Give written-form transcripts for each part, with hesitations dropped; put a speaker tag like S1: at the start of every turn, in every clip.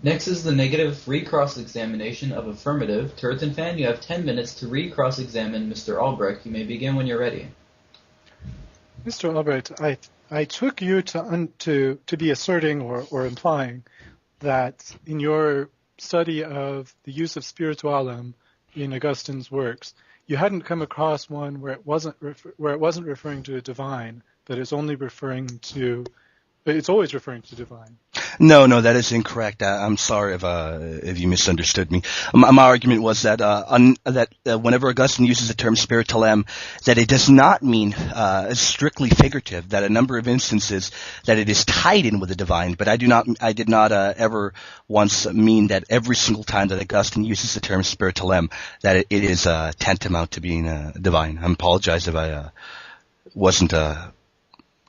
S1: Next is the negative re-cross-examination of affirmative. Turretinfan, you have 10 minutes to re-cross-examine Mr. Albrecht. You may begin when you're ready.
S2: Mr. Albrecht, I took you to be asserting or implying that in your study of the use of spiritualem in Augustine's works, you hadn't come across one where it wasn't referring to a divine, but it's always referring to divine.
S3: No, that is incorrect. I'm sorry if you misunderstood me. My argument was that whenever Augustine uses the term spiritualem, that it does not mean strictly figurative. That a number of instances that it is tied in with the divine, but I did not ever once mean that every single time that Augustine uses the term spiritualem that it is tantamount to being divine. I apologize if I wasn't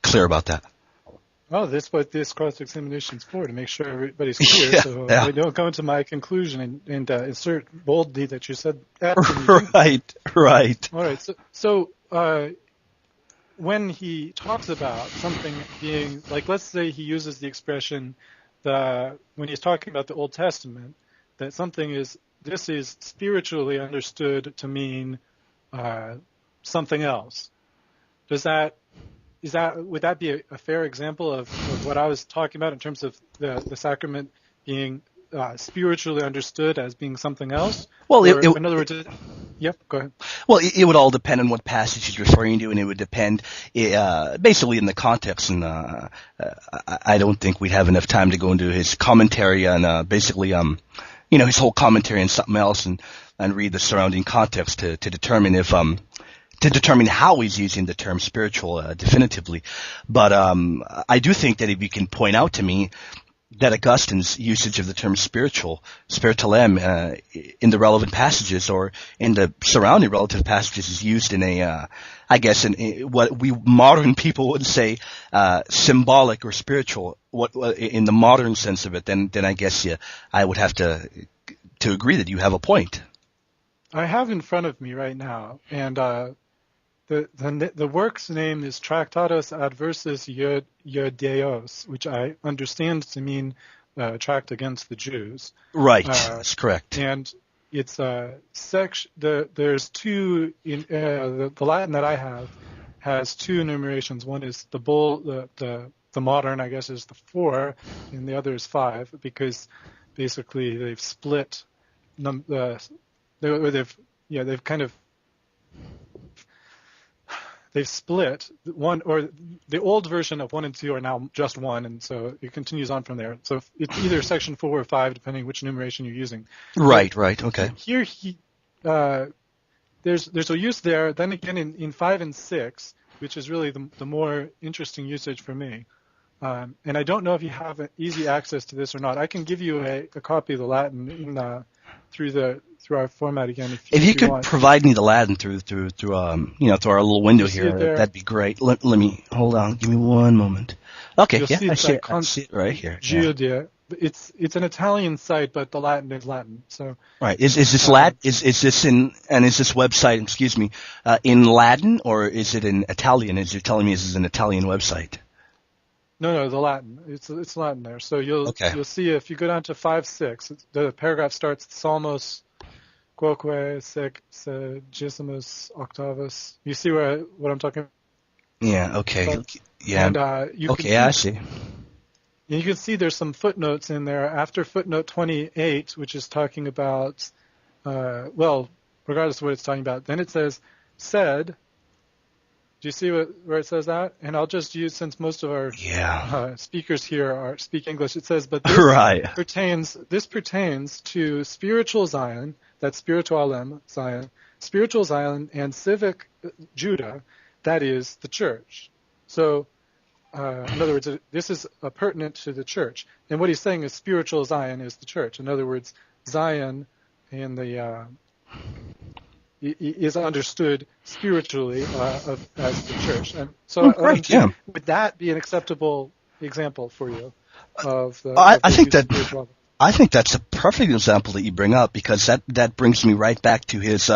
S3: clear about that.
S2: Oh, that's what this cross-examination is for, to make sure everybody's clear, I don't go into my conclusion and insert boldly that you said that.
S3: Right.
S2: All right, so when he talks about something being, like let's say he uses the expression, when he's talking about the Old Testament, that this is spiritually understood to mean something else. Would that be a fair example of what I was talking about in terms of the sacrament being spiritually understood as being something else?
S3: Well,
S2: in other words, yep, go ahead.
S3: Well, it would all depend on what passage he's referring to, and it would depend basically in the context. And I don't think we'd have enough time to go into his commentary on basically his whole commentary on something else and read the surrounding context to determine if to determine how he's using the term spiritual definitively. But I do think that if you can point out to me that Augustine's usage of the term spiritualem, in the relevant passages or in the surrounding relative passages is used in I guess in what we modern people would say symbolic or spiritual, in the modern sense of it, then I guess I would have to agree that you have a point.
S2: I have in front of me right now, and the work's name is Tractatus Adversus Judaeos, which I understand to mean tract against the Jews.
S3: Right, that's correct.
S2: And it's there's two in the Latin that I have has two enumerations. One is the modern, I guess, is the 4, and the other is 5, because basically they've split they've split one, or the old version of 1 and 2 are now just 1, and so it continues on from there. So it's either section 4 or 5, depending which numeration you're using.
S3: Right, okay.
S2: Here there's a use there. Then again in 5 and 6, which is really the more interesting usage for me. And I don't know if you have easy access to this or not. I can give you a copy of the Latin through our format again.
S3: If you could provide me the Latin through our little window here, that'd be great. Let me hold on. Give me one moment. Okay, I see it right here.
S2: Yeah. It's an Italian site, but the Latin is Latin. So
S3: right. Is this Latin? Is this is this website? Excuse me, in Latin or is it in Italian? As you're telling me, this is an Italian website.
S2: No, the Latin. It's Latin there. So you'll see if you go down to 5-6, the paragraph starts Salmos quoque sexagesimus octavus. You see what I'm talking about?
S3: Yeah. Okay.
S2: So,
S3: yeah.
S2: And
S3: I see.
S2: You can see there's some footnotes in there after footnote 28, which is talking about regardless of what it's talking about. Then it says said. Do you see where it says that? And I'll just use, since most of our speakers here speak English, it says, but this pertains to spiritual Zion, that's spiritualem Zion, spiritual Zion, and civic Judah, that is the church. So, in other words, this is pertinent to the church. And what he's saying is spiritual Zion is the church. In other words, Zion in the is understood spiritually as the church. And so would that be an acceptable example for you of the
S3: I think that I think that's a perfect example that you bring up, because that brings me right back to his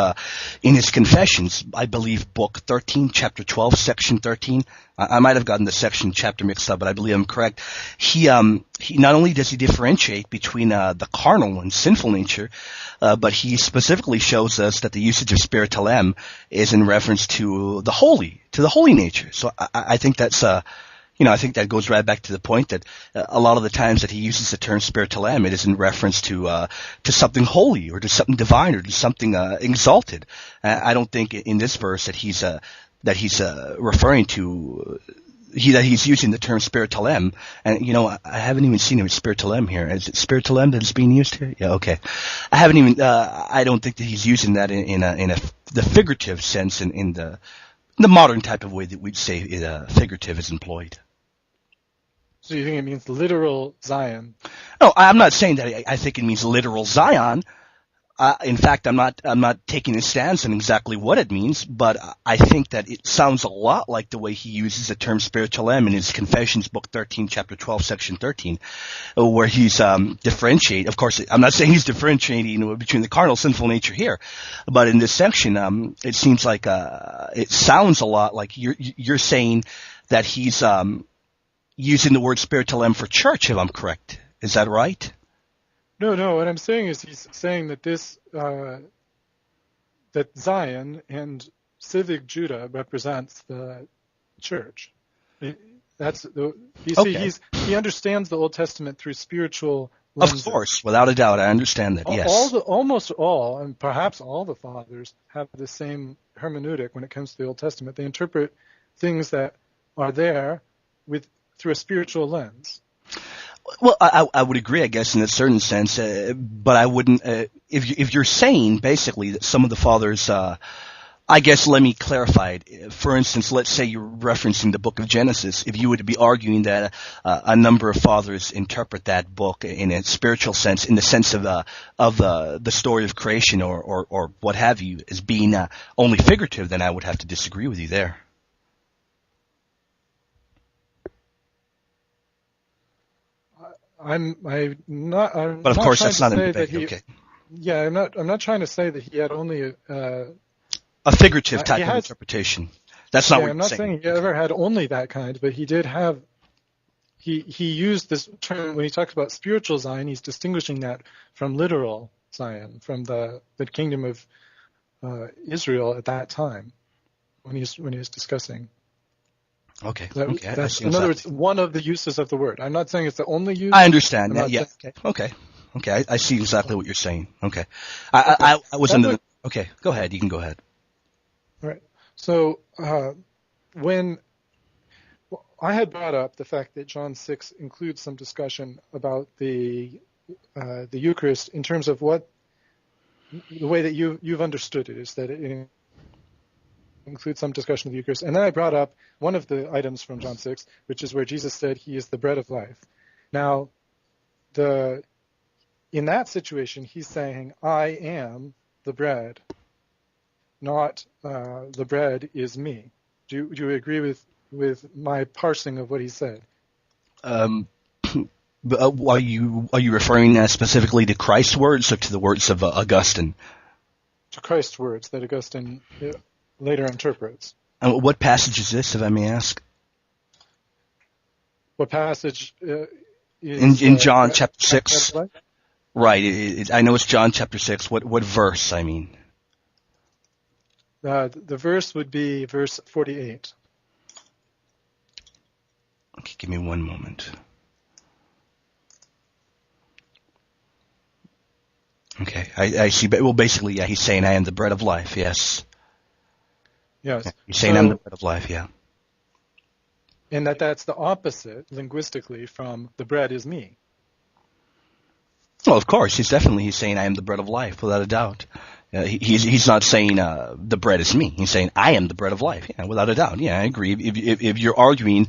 S3: in his Confessions, I believe, book 13, chapter 12, section 13. I might have gotten the section chapter mixed up, but I believe I'm correct. He not only does he differentiate between the carnal and sinful nature, but he specifically shows us that the usage of spiritalem is in reference to the holy nature. So I think that's I think that goes right back to the point that a lot of the times that he uses the term spiritalem, it is in reference to something holy or to something divine or to something exalted. I don't think in this verse that he's referring to that he's using the term spiritalem. And I haven't even seen him with spiritalem here. Is it spiritalem that is being used here? Yeah, okay. I don't think that he's using that in the figurative sense in the modern type of way that we'd say figurative is employed.
S2: So you think it means literal Zion?
S3: No, I'm not saying that I think it means literal Zion. In fact, I'm not taking a stance on exactly what it means, but I think that it sounds a lot like the way he uses the term spiritalem in his Confessions, book 13, chapter 12, section 13, where he's differentiate. Of course, I'm not saying he's differentiating between the carnal sinful nature here, but in this section, it seems like it sounds a lot like you're saying that he's using the word spiritalem for church, if I'm correct. Is that right?
S2: No. What I'm saying is he's saying that that Zion and civic Judah represents the church. He understands the Old Testament through spiritual lenses.
S3: Of course, without a doubt, I understand that. Yes.
S2: Almost all, and perhaps all the fathers have the same hermeneutic when it comes to the Old Testament. They interpret things that are there through a spiritual lens.
S3: Well, I would agree, I guess, in a certain sense, but I wouldn't. If you're saying basically that some of the fathers, I guess, let me clarify it. For instance, let's say you're referencing the Book of Genesis. If you would be arguing that a number of fathers interpret that book in a spiritual sense, in the sense of the story of creation or what have you, as being only figurative, then I would have to disagree with you there.
S2: I'm not.
S3: But of course, that's not a debate. Okay.
S2: Yeah, I'm not trying to say that he had only
S3: a figurative type of interpretation. That's not what you're saying.
S2: I'm not saying he ever had only that kind, but he did have. He used this term when he talks about spiritual Zion. He's distinguishing that from literal Zion, from the kingdom of Israel at that time, when he was discussing.
S3: Okay.
S2: That's, in other words, one of the uses of the word. I'm not saying it's the only use.
S3: I understand that. Yeah. Okay. I see exactly what you're saying. Okay. I was under the. Okay. Go ahead. You can go ahead.
S2: All right. So when I had brought up the fact that John 6 includes some discussion about the Eucharist in terms of the way that you've understood it is that it includes some discussion of the Eucharist. And then I brought up one of the items from John 6, which is where Jesus said he is the bread of life. Now, in that situation, he's saying, I am the bread, not the bread is me. Do you agree with my parsing of what he said?
S3: Are you referring specifically to Christ's words or to the words of Augustine?
S2: To Christ's words that Augustine later interprets.
S3: And what passage is this, if I may ask?
S2: What passage is
S3: in John chapter 6? Right. I know it's John chapter 6. What verse, I mean?
S2: The verse would be verse 48.
S3: Okay, give me one moment. Okay, I see. Well, basically, yeah, he's saying, I am the bread of life, yes.
S2: Yes.
S3: He's saying I'm the bread of life, yeah.
S2: And that's the opposite, linguistically, from the bread is me.
S3: Well, of course, he's saying I am the bread of life, without a doubt. He's not saying the bread is me. He's saying I am the bread of life, yeah, without a doubt. Yeah, I agree. If you're arguing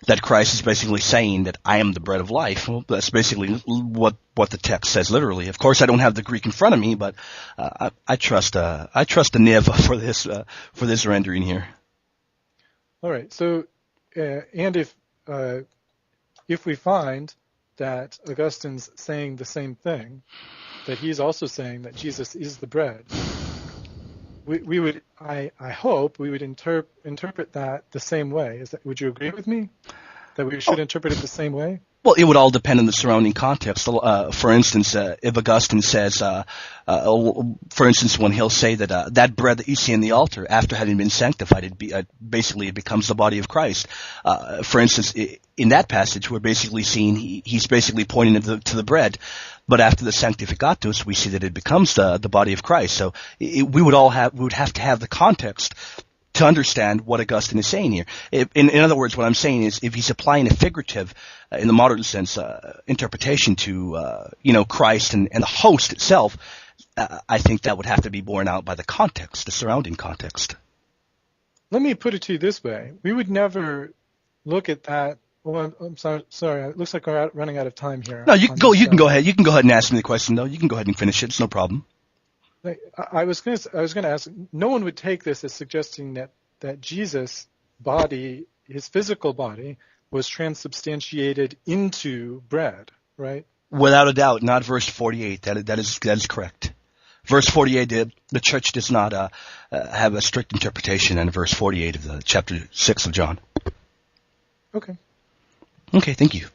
S3: that Christ is basically saying that I am the bread of life, well, that's basically what the text says literally. Of course, I don't have the Greek in front of me, but I trust the Niv for this rendering here.
S2: All right. So, and if we find that Augustine's saying the same thing, that he's also saying that Jesus is the bread, we would, I hope, we would interpret that the same way. Would you agree with me that we should interpret it the same way?
S3: Well, it would all depend on the surrounding context. For instance, if Augustine says, for instance, when he'll say that that bread that you see in the altar, after having been sanctified, basically it becomes the body of Christ. For instance, in that passage, we're basically seeing he's basically pointing to the bread. But after the sanctificatus, we see that it becomes the body of Christ. So we would have to have the context to understand what Augustine is saying here. In other words, what I'm saying is, if he's applying a figurative, in the modern sense, interpretation to Christ and the host itself, I think that would have to be borne out by the context, the surrounding context.
S2: Let me put it to you this way: we would never look at that. Well, I'm sorry. It looks like we're running out of time here.
S3: No, you can go. You can go ahead. You can go ahead and ask me the question, though. You can go ahead and finish it. It's no problem.
S2: I was going to ask. No one would take this as suggesting that Jesus' body, his physical body, was transubstantiated into bread, right?
S3: Without a doubt, not verse 48. That is correct. Verse 48, the church does not have a strict interpretation in verse 48 of the chapter 6 of John.
S2: Okay.
S3: Okay, thank you.